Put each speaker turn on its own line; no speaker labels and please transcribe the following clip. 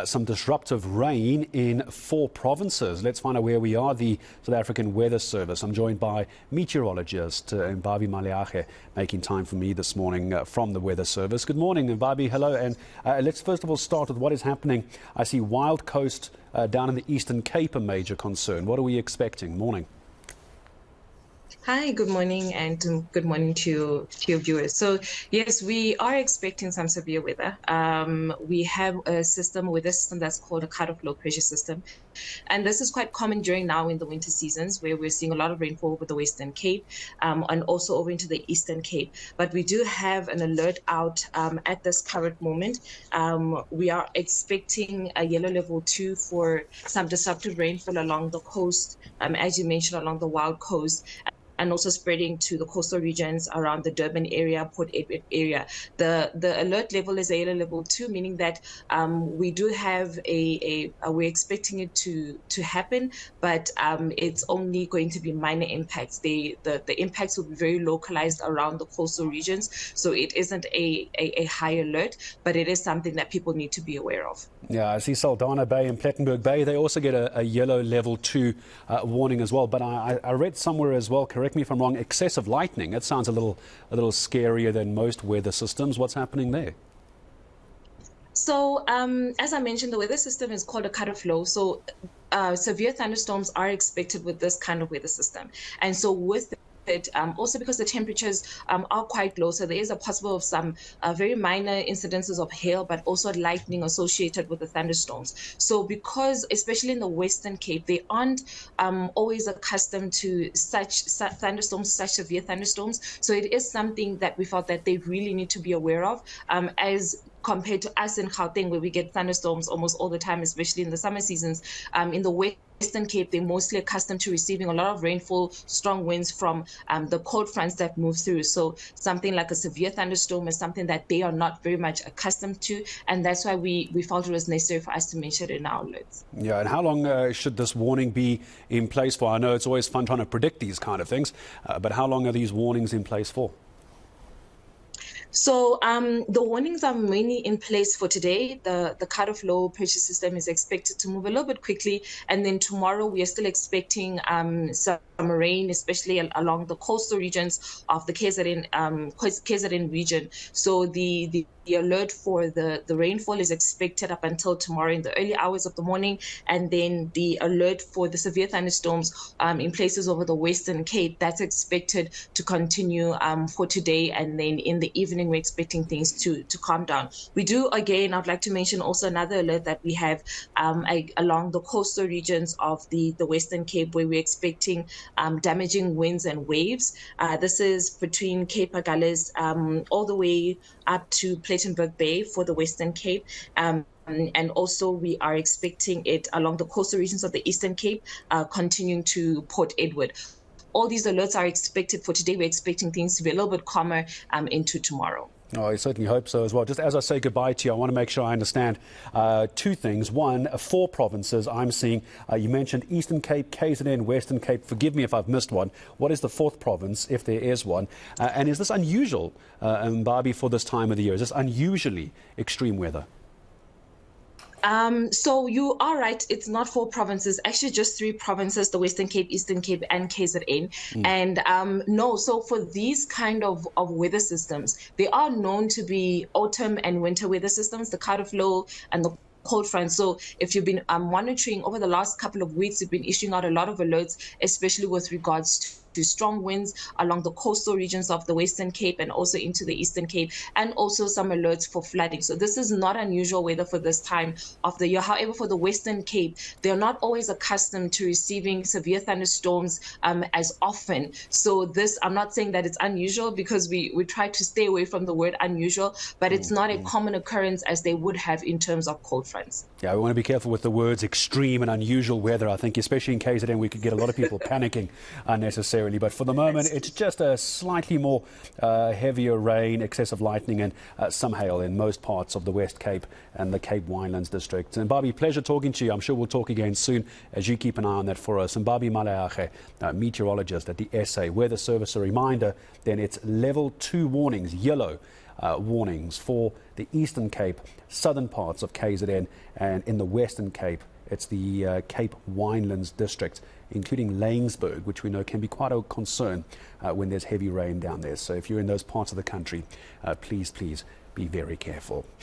Some disruptive rain in 4 provinces. Let's find out where we are. The South African Weather Service. I'm joined by meteorologist Mbavhi Maliage, making time for me this morning from the Weather Service. Good morning, Mbavhi. Hello. And let's first of all start with what is happening. I see Wild Coast down in the Eastern Cape, a major concern. What are we expecting? Morning.
Hi, good morning, and good morning to your viewers. So, yes, we are expecting some severe weather. We have a system that's called a cut-off low pressure system. And this is quite common during now in the winter seasons, where we're seeing a lot of rainfall over the Western Cape and also over into the Eastern Cape. But we do have an alert out at this current moment. We are expecting a yellow level 2 for some disruptive rainfall along the coast, as you mentioned, along the Wild Coast, and also spreading to the coastal regions around the Durban area, Port Edward area. The alert level is a yellow level 2, meaning that we do have we're expecting it to happen, but it's only going to be minor impacts. The impacts will be very localized around the coastal regions, so it isn't a high alert, but it is something that people need to be aware of.
Yeah, I see Saldanha Bay and Plettenberg Bay, they also get a yellow level 2 warning as well. But I read somewhere as well, correct me if I'm wrong, excessive lightning. It sounds a little scarier than most weather systems. What's happening there?
So, as I mentioned, the weather system is called a cut-off low. So, severe thunderstorms are expected with this kind of weather system. And so with it, also because the temperatures are quite low, so there is a possible of some very minor incidences of hail, but also lightning associated with the thunderstorms. So because, especially in the Western Cape, they aren't always accustomed to such thunderstorms, such severe thunderstorms. So it is something that we felt that they really need to be aware of, as compared to us in Gauteng, where we get thunderstorms almost all the time, especially in the summer seasons. In the Western Cape, they're mostly accustomed to receiving a lot of rainfall, strong winds from the cold fronts that move through. So something like a severe thunderstorm is something that they are not very much accustomed to, and that's why we felt it was necessary for us to mention it in our alerts.
Yeah, and how long should this warning be in place for? I know it's always fun trying to predict these kind of things, but how long are these warnings in place for?
So the warnings are mainly in place for today. The cut-off low pressure system is expected to move a little bit quickly, and then tomorrow we are still expecting some rain, especially along the coastal regions of the KZN region. So the alert for the rainfall is expected up until tomorrow in the early hours of the morning, and then the alert for the severe thunderstorms in places over the Western Cape, that's expected to continue for today, and then in the evening we're expecting things to calm down. We do, again, I'd like to mention also another alert that we have along the coastal regions of the Western Cape, where we're expecting damaging winds and waves. This is between Cape Agulhas all the way up to Plettenberg Bay for the Western Cape. And also we are expecting it along the coastal regions of the Eastern Cape, continuing to Port Edward. All these alerts are expected for today. We're expecting things to be a little bit calmer into tomorrow.
Oh, I certainly hope so as well. Just as I say goodbye to you, I want to make sure I understand 2 things. One, 4 provinces I'm seeing. You mentioned Eastern Cape, KZN, Western Cape. Forgive me if I've missed one. What is the 4th province, if there is one? And is this unusual, Mbavhi, for this time of the year? Is this unusually extreme weather?
So you are right. It's not 4 provinces, actually just 3 provinces, the Western Cape, Eastern Cape, and KZN. And no, so for these kind of weather systems, they are known to be autumn and winter weather systems, the cut-off low and the cold front. So if you've been monitoring over the last couple of weeks, we've been issuing out a lot of alerts, especially with regards to strong winds along the coastal regions of the Western Cape and also into the Eastern Cape, and also some alerts for flooding. So this is not unusual weather for this time of the year. However, for the Western Cape, they're not always accustomed to receiving severe thunderstorms as often. So this, I'm not saying that it's unusual, because we try to stay away from the word unusual, but it's not a common occurrence as they would have in terms of cold fronts.
Yeah, we want to be careful with the words extreme and unusual weather. I think especially in KZN we could get a lot of people panicking unnecessarily. But for the moment, it's just a slightly more heavier rain, excessive lightning, and some hail in most parts of the West Cape and the Cape Winelands district. And Mbavhi, pleasure talking to you. I'm sure we'll talk again soon as you keep an eye on that for us. And Mbavhi Maliage, meteorologist at the SA Weather Service. A reminder, then it's level 2 warnings, yellow, warnings for the Eastern Cape, southern parts of KZN, and in the Western Cape. It's the Cape Winelands district, including Lanesburg, which we know can be quite a concern when there's heavy rain down there. So if you're in those parts of the country, please be very careful.